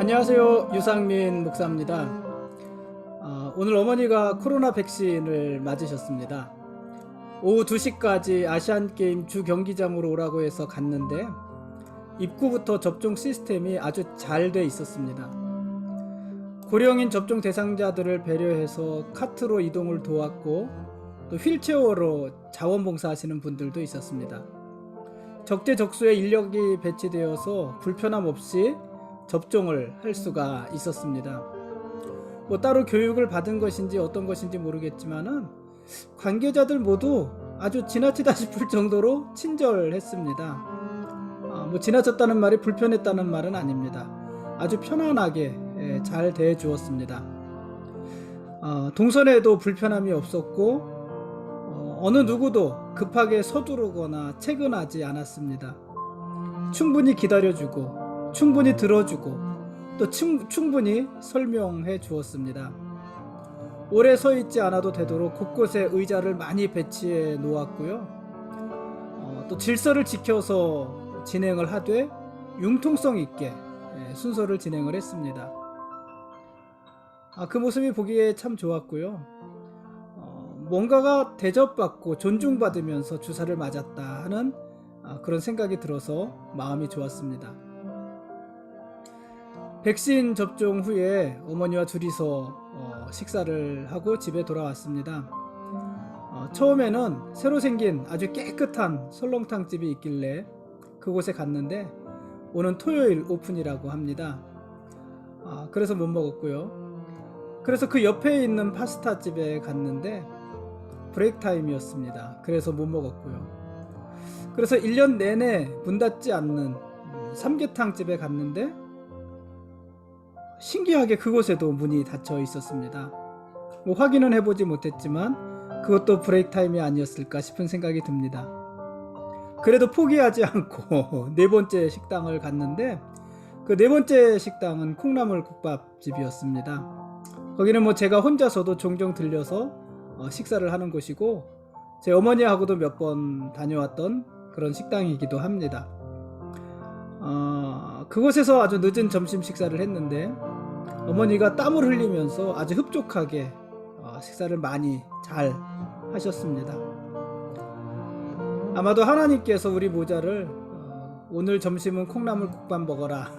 안녕하세요. 유상민 목사입니다. 오늘 어머니가 코로나 백신을 맞으셨습니다. 오후 2시까지 아시안게임 주 경기장으로 오라고 해서 갔는데 입구부터 접종 시스템이 아주 잘 돼 있었습니다. 고령인 접종 대상자들을 배려해서 카트로 이동을 도왔고 또 휠체어로 자원봉사하시는 분들도 있었습니다. 적재적소의 인력이 배치되어서 불편함 없이 접종을 할 수가 있었습니다. 따로 교육을 받은 것인지 어떤 것인지 모르겠지만은 관계자들 모두 아주 지나치다 싶을 정도로 친절했습니다. 지나쳤다는 말이 불편했다는 말은 아닙니다. 아주 편안하게 잘 대해주었습니다. 동선에도 불편함이 없었고 어느 누구도 급하게 서두르거나 퇴근하지 않았습니다. 충분히 기다려주고 충분히 들어주고 또 충분히 설명해 주었습니다. 오래 서 있지 않아도 되도록 곳곳에 의자를 많이 배치해 놓았고요. 또 질서를 지켜서 진행을 하되 융통성 있게 순서를 진행을 했습니다. 그 모습이 보기에 참 좋았고요. 뭔가가 대접받고 존중받으면서 주사를 맞았다 하는 그런 생각이 들어서 마음이 좋았습니다. 백신 접종 후에 어머니와 둘이서 식사를 하고 집에 돌아왔습니다. 처음에는 새로 생긴 아주 깨끗한 설렁탕 집이 있길래 그곳에 갔는데 오는 토요일 오픈이라고 합니다. 그래서 못 먹었고요. 그래서 그 옆에 있는 파스타 집에 갔는데 브레이크 타임이었습니다. 그래서 못 먹었고요. 그래서 1년 내내 문 닫지 않는 삼계탕 집에 갔는데 신기하게 그곳에도 문이 닫혀 있었습니다. 확인은 해보지 못했지만 그것도 브레이크 타임이 아니었을까 싶은 생각이 듭니다. 그래도 포기하지 않고 네 번째 식당을 갔는데 그 네 번째 식당은 콩나물 국밥집이었습니다. 거기는 제가 혼자서도 종종 들려서 식사를 하는 곳이고 제 어머니하고도 몇 번 다녀왔던 그런 식당이기도 합니다. 그곳에서 아주 늦은 점심 식사를 했는데 어머니가 땀을 흘리면서 아주 흡족하게 식사를 많이 잘 하셨습니다. 아마도 하나님께서 우리 모자를 오늘 점심은 콩나물 국밥 먹어라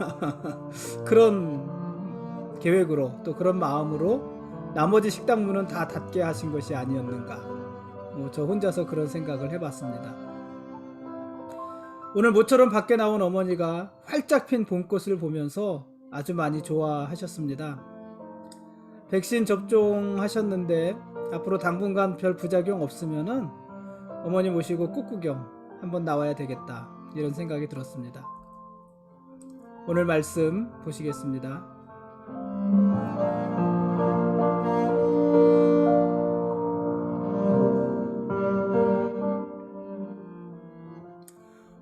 그런 계획으로 또 그런 마음으로 나머지 식당 문은 다 닫게 하신 것이 아니었는가, 저 혼자서 그런 생각을 해봤습니다. 오늘 모처럼 밖에 나온 어머니가 활짝 핀 봄꽃을 보면서 아주 많이 좋아하셨습니다. 백신 접종하셨는데 앞으로 당분간 별 부작용 없으면은 어머니 모시고 꽃구경 한번 나와야 되겠다, 이런 생각이 들었습니다. 오늘 말씀 보시겠습니다.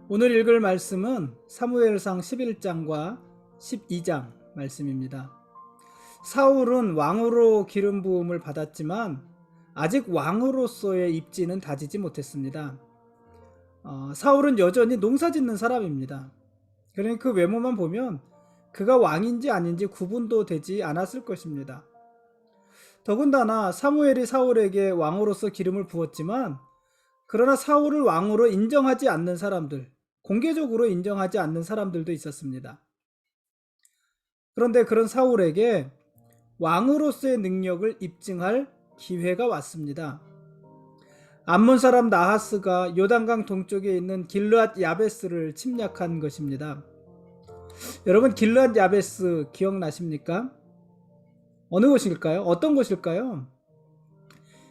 오늘 읽을 말씀은 사무엘상 11장과 12장 말씀입니다. 사울은 왕으로 기름 부음을 받았지만 아직 왕으로서의 입지는 다지지 못했습니다. 사울은 여전히 농사 짓는 사람입니다. 그러니 그 외모만 보면 그가 왕인지 아닌지 구분도 되지 않았을 것입니다. 더군다나 사무엘이 사울에게 왕으로서 기름을 부었지만 그러나 사울을 왕으로 인정하지 않는 사람들, 공개적으로 인정하지 않는 사람들도 있었습니다. 그런데 그런 사울에게 왕으로서의 능력을 입증할 기회가 왔습니다. 암몬 사람 나하스가 요단강 동쪽에 있는 길르앗 야베스를 침략한 것입니다. 여러분, 길르앗 야베스 기억나십니까? 어느 곳일까요? 어떤 곳일까요?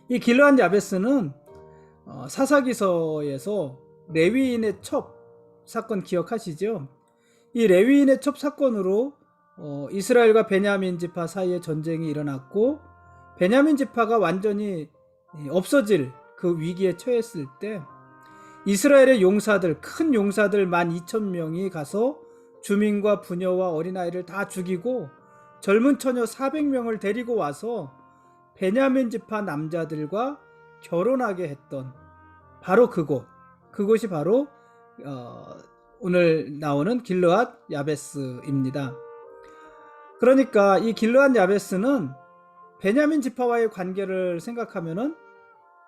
이 길르앗 야베스는 사사기서에서 레위인의 첩 사건 기억하시죠? 이 레위인의 첩 사건으로 이스라엘과 베냐민 지파 사이에 전쟁이 일어났고 베냐민 지파가 완전히 없어질 그 위기에 처했을 때 이스라엘의 용사들, 큰 용사들 12,000명이 가서 주민과 부녀와 어린아이를 다 죽이고 젊은 처녀 400명을 데리고 와서 베냐민 지파 남자들과 결혼하게 했던 바로 그곳이 바로 오늘 나오는 길르앗 야베스입니다. 그러니까 이 길르앗 야베스는 베냐민 지파와의 관계를 생각하면은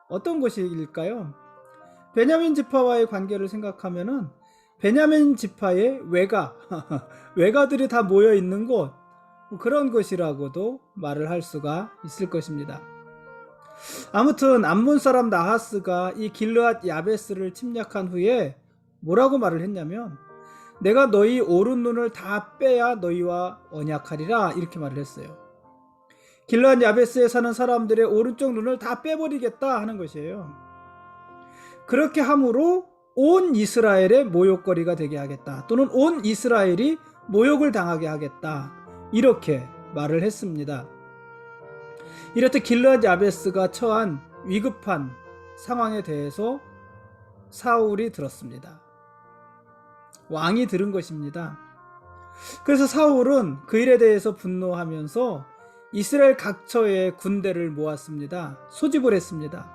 어떤 것일까요? 베냐민 지파와의 관계를 생각하면은 베냐민 지파의 외가, 외가들이 다 모여 있는 곳, 그런 것이라고도 말을 할 수가 있을 것입니다. 아무튼 암몬 사람 나하스가 이 길르앗 야베스를 침략한 후에 뭐라고 말을 했냐면, 내가 너희 오른 눈을 다 빼야 너희와 언약하리라, 이렇게 말을 했어요. 길르앗 야베스에 사는 사람들의 오른쪽 눈을 다 빼버리겠다 하는 것이에요. 그렇게 함으로 온 이스라엘의 모욕거리가 되게 하겠다, 또는 온 이스라엘이 모욕을 당하게 하겠다, 이렇게 말을 했습니다. 이렇듯 길르앗 야베스가 처한 위급한 상황에 대해서 사울이 들었습니다. 왕이 들은 것입니다. 그래서 사울은 그 일에 대해서 분노하면서 이스라엘 각처에 군대를 모았습니다. 소집을 했습니다.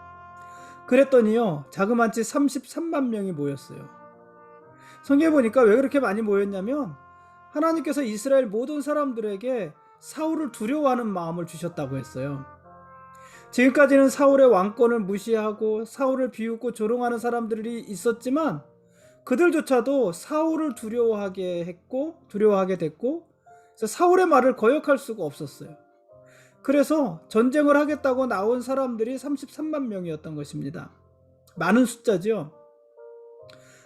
그랬더니요, 자그마치 33만 명이 모였어요. 성경에 보니까 왜 그렇게 많이 모였냐면, 하나님께서 이스라엘 모든 사람들에게 사울을 두려워하는 마음을 주셨다고 했어요. 지금까지는 사울의 왕권을 무시하고 사울을 비웃고 조롱하는 사람들이 있었지만, 그들조차도 사울을 두려워하게 됐고, 사울의 말을 거역할 수가 없었어요. 그래서 전쟁을 하겠다고 나온 사람들이 33만 명이었던 것입니다. 많은 숫자죠.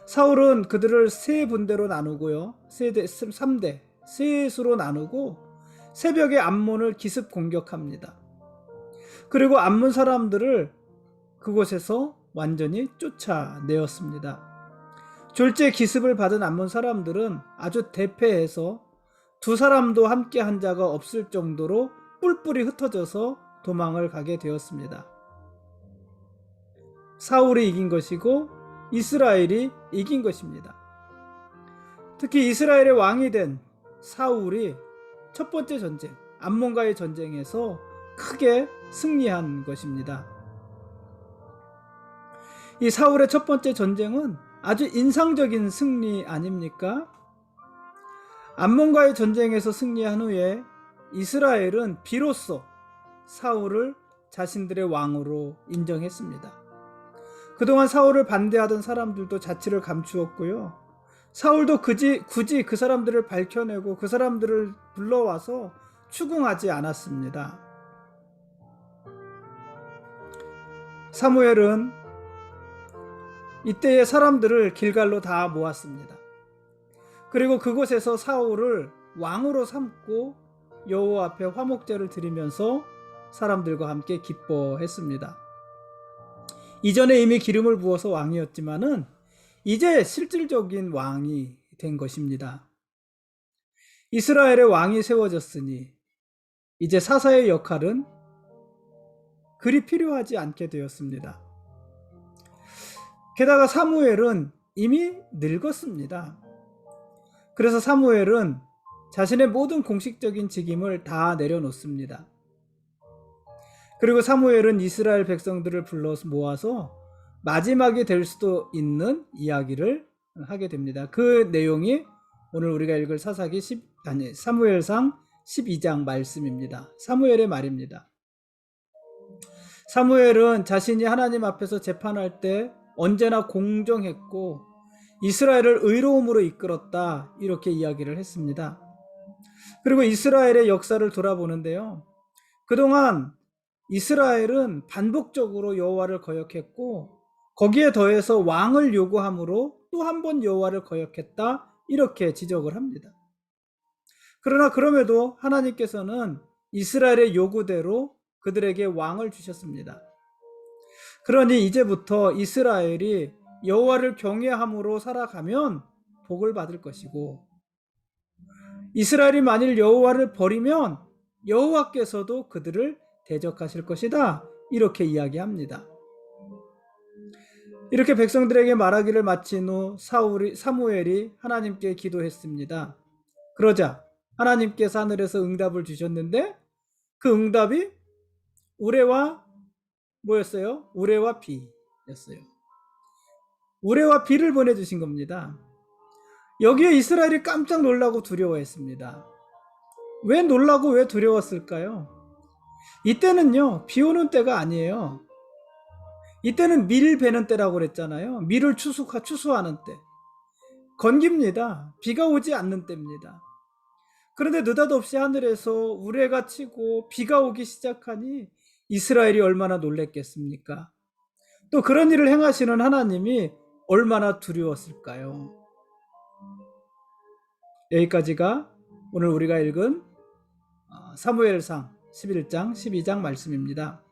사울은 그들을 세 분대로 나누고요, 3대, 셋으로 나누고 새벽에 암몬을 기습 공격합니다. 그리고 암몬 사람들을 그곳에서 완전히 쫓아내었습니다. 졸지에 기습을 받은 암몬 사람들은 아주 대패해서 두 사람도 함께 한 자가 없을 정도로 뿔뿔이 흩어져서 도망을 가게 되었습니다. 사울이 이긴 것이고 이스라엘이 이긴 것입니다. 특히 이스라엘의 왕이 된 사울이 첫 번째 전쟁, 암몬과의 전쟁에서 크게 승리한 것입니다. 이 사울의 첫 번째 전쟁은 아주 인상적인 승리 아닙니까? 암몬과의 전쟁에서 승리한 후에 이스라엘은 비로소 사울을 자신들의 왕으로 인정했습니다. 그동안 사울을 반대하던 사람들도 자취를 감추었고요, 사울도 굳이 그 사람들을 밝혀내고 그 사람들을 불러와서 추궁하지 않았습니다. 사무엘은 이때의 사람들을 길갈로 다 모았습니다. 그리고 그곳에서 사울을 왕으로 삼고 여호와 앞에 화목제를 드리면서 사람들과 함께 기뻐했습니다. 이전에 이미 기름을 부어서 왕이었지만은 이제 실질적인 왕이 된 것입니다. 이스라엘의 왕이 세워졌으니 이제 사사의 역할은 그리 필요하지 않게 되었습니다. 게다가 사무엘은 이미 늙었습니다. 그래서 사무엘은 자신의 모든 공식적인 직임을 다 내려놓습니다. 그리고 사무엘은 이스라엘 백성들을 불러 모아서 마지막이 될 수도 있는 이야기를 하게 됩니다. 그 내용이 오늘 우리가 읽을 사무엘상 12장 말씀입니다. 사무엘의 말입니다. 사무엘은 자신이 하나님 앞에서 재판할 때 언제나 공정했고 이스라엘을 의로움으로 이끌었다, 이렇게 이야기를 했습니다. 그리고 이스라엘의 역사를 돌아보는데요, 그동안 이스라엘은 반복적으로 여호와를 거역했고 거기에 더해서 왕을 요구함으로 또 한 번 여호와를 거역했다, 이렇게 지적을 합니다. 그러나 그럼에도 하나님께서는 이스라엘의 요구대로 그들에게 왕을 주셨습니다. 그러니 이제부터 이스라엘이 여호와를 경외함으로 살아가면 복을 받을 것이고, 이스라엘이 만일 여호와를 버리면 여호와께서도 그들을 대적하실 것이다, 이렇게 이야기합니다. 이렇게 백성들에게 말하기를 마친 후 사무엘이 하나님께 기도했습니다. 그러자 하나님께서 하늘에서 응답을 주셨는데, 그 응답이 우레와 뭐였어요? 우레와 비였어요. 우레와 비를 보내주신 겁니다. 여기에 이스라엘이 깜짝 놀라고 두려워했습니다. 왜 놀라고 왜 두려웠을까요? 이때는요, 비 오는 때가 아니에요. 이때는 밀 베는 때라고 그랬잖아요. 밀을 추수하는 때. 건깁니다. 비가 오지 않는 때입니다. 그런데 느닷없이 하늘에서 우레가 치고 비가 오기 시작하니 이스라엘이 얼마나 놀랬겠습니까? 또 그런 일을 행하시는 하나님이 얼마나 두려웠을까요? 여기까지가 오늘 우리가 읽은 사무엘상 11장 12장 말씀입니다.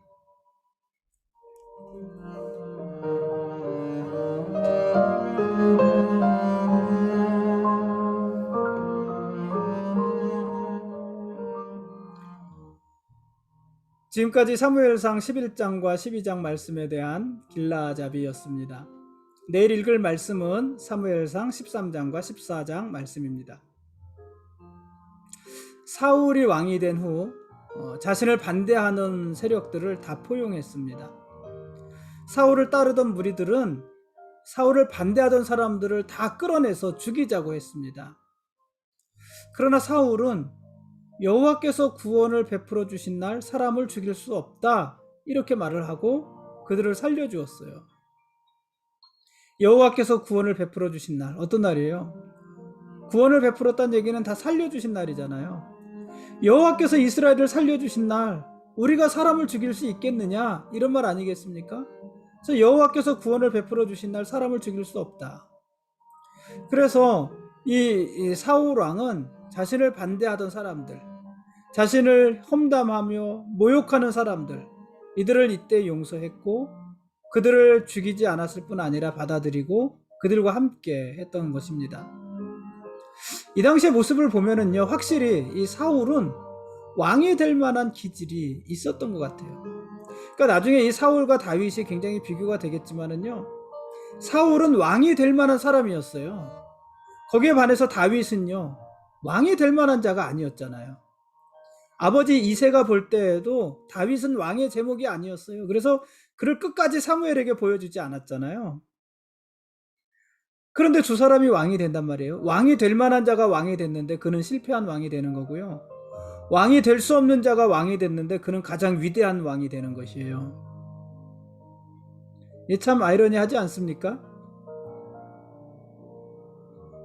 지금까지 사무엘상 11장과 12장 말씀에 대한 길라잡이였습니다. 내일 읽을 말씀은 사무엘상 13장과 14장 말씀입니다. 사울이 왕이 된 후 자신을 반대하는 세력들을 다 포용했습니다. 사울을 따르던 무리들은 사울을 반대하던 사람들을 다 끌어내서 죽이자고 했습니다. 그러나 사울은 여호와께서 구원을 베풀어 주신 날 사람을 죽일 수 없다, 이렇게 말을 하고 그들을 살려주었어요. 여호와께서 구원을 베풀어 주신 날, 어떤 날이에요? 구원을 베풀었다는 얘기는 다 살려주신 날이잖아요. 여호와께서 이스라엘을 살려주신 날 우리가 사람을 죽일 수 있겠느냐, 이런 말 아니겠습니까? 그래서 여호와께서 구원을 베풀어 주신 날 사람을 죽일 수 없다. 그래서 이 사울 왕은 자신을 반대하던 사람들, 자신을 험담하며 모욕하는 사람들, 이들을 이때 용서했고 그들을 죽이지 않았을 뿐 아니라 받아들이고 그들과 함께 했던 것입니다. 이 당시의 모습을 보면은요, 확실히 이 사울은 왕이 될 만한 기질이 있었던 것 같아요. 그러니까 나중에 이 사울과 다윗이 굉장히 비교가 되겠지만은요, 사울은 왕이 될 만한 사람이었어요. 거기에 반해서 다윗은요, 왕이 될 만한 자가 아니었잖아요. 아버지 이새가 볼 때에도 다윗은 왕의 제목이 아니었어요. 그래서 그를 끝까지 사무엘에게 보여주지 않았잖아요. 그런데 두 사람이 왕이 된단 말이에요. 왕이 될 만한 자가 왕이 됐는데 그는 실패한 왕이 되는 거고요. 왕이 될 수 없는 자가 왕이 됐는데 그는 가장 위대한 왕이 되는 것이에요. 이게 참 아이러니하지 않습니까?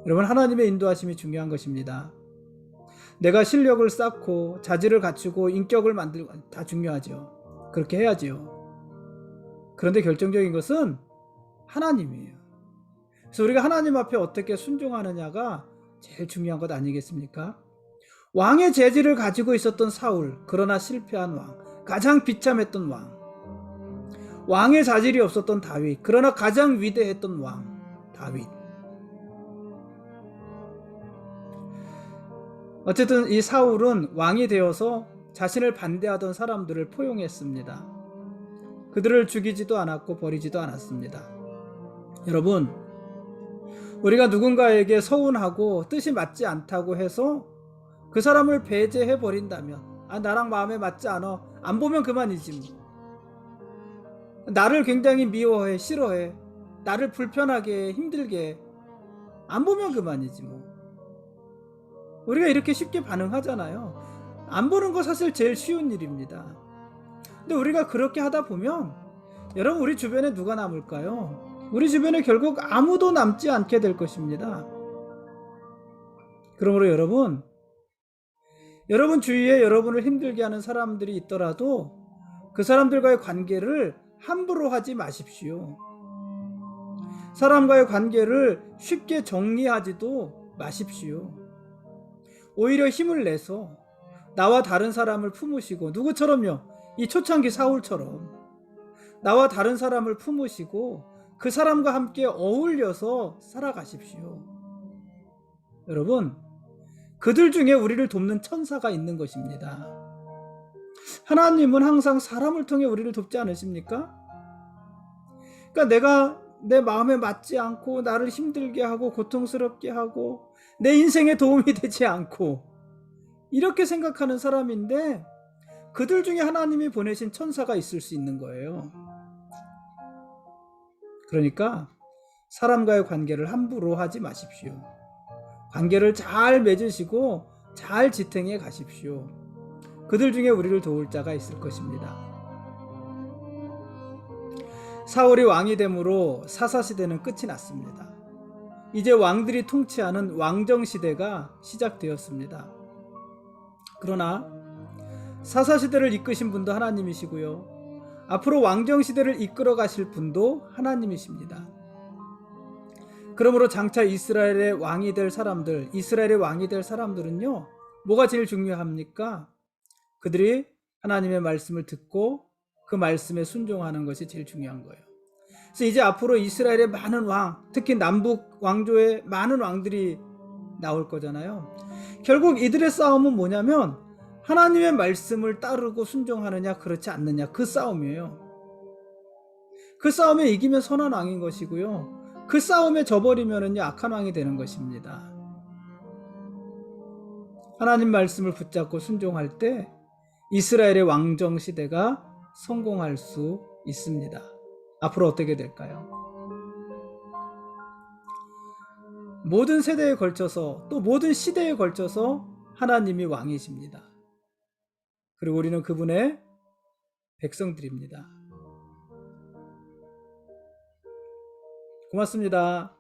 여러분, 하나님의 인도하심이 중요한 것입니다. 내가 실력을 쌓고 자질을 갖추고 인격을 만들고 다 중요하죠. 그렇게 해야지요. 그런데 결정적인 것은 하나님이에요. 그래서 우리가 하나님 앞에 어떻게 순종하느냐가 제일 중요한 것 아니겠습니까? 왕의 재질을 가지고 있었던 사울, 그러나 실패한 왕, 가장 비참했던 왕. 왕의 자질이 없었던 다윗, 그러나 가장 위대했던 왕, 다윗. 어쨌든 이 사울은 왕이 되어서 자신을 반대하던 사람들을 포용했습니다. 그들을 죽이지도 않았고 버리지도 않았습니다. 여러분, 우리가 누군가에게 서운하고 뜻이 맞지 않다고 해서 그 사람을 배제해 버린다면, 나랑 마음에 맞지 않아, 안 보면 그만이지 뭐. 나를 굉장히 미워해, 싫어해, 나를 불편하게 해, 힘들게 해, 안 보면 그만이지 뭐. 우리가 이렇게 쉽게 반응하잖아요. 안 보는 거 사실 제일 쉬운 일입니다. 근데 우리가 그렇게 하다 보면 여러분, 우리 주변에 누가 남을까요? 우리 주변에 결국 아무도 남지 않게 될 것입니다. 그러므로 여러분 주위에 여러분을 힘들게 하는 사람들이 있더라도 그 사람들과의 관계를 함부로 하지 마십시오. 사람과의 관계를 쉽게 정리하지도 마십시오. 오히려 힘을 내서 나와 다른 사람을 품으시고, 누구처럼요? 이 초창기 사울처럼 나와 다른 사람을 품으시고 그 사람과 함께 어울려서 살아가십시오. 여러분, 그들 중에 우리를 돕는 천사가 있는 것입니다. 하나님은 항상 사람을 통해 우리를 돕지 않으십니까? 그러니까 내가 내 마음에 맞지 않고 나를 힘들게 하고 고통스럽게 하고 내 인생에 도움이 되지 않고 이렇게 생각하는 사람인데, 그들 중에 하나님이 보내신 천사가 있을 수 있는 거예요. 그러니까 사람과의 관계를 함부로 하지 마십시오. 관계를 잘 맺으시고 잘 지탱해 가십시오. 그들 중에 우리를 도울 자가 있을 것입니다. 사울이 왕이 됨으로 사사시대는 끝이 났습니다. 이제 왕들이 통치하는 왕정시대가 시작되었습니다. 그러나 사사시대를 이끄신 분도 하나님이시고요. 앞으로 왕정시대를 이끌어 가실 분도 하나님이십니다. 그러므로 장차 이스라엘의 왕이 될 사람들, 이스라엘의 왕이 될 사람들은요, 뭐가 제일 중요합니까? 그들이 하나님의 말씀을 듣고 그 말씀에 순종하는 것이 제일 중요한 거예요. 그래서 이제 앞으로 이스라엘의 많은 왕, 특히 남북 왕조의 많은 왕들이 나올 거잖아요. 결국 이들의 싸움은 뭐냐면 하나님의 말씀을 따르고 순종하느냐 그렇지 않느냐, 그 싸움이에요. 그 싸움에 이기면 선한 왕인 것이고요. 그 싸움에 져버리면은요, 악한 왕이 되는 것입니다. 하나님 말씀을 붙잡고 순종할 때 이스라엘의 왕정 시대가 성공할 수 있습니다. 앞으로 어떻게 될까요? 모든 세대에 걸쳐서, 또 모든 시대에 걸쳐서 하나님이 왕이십니다. 그리고 우리는 그분의 백성들입니다. 고맙습니다.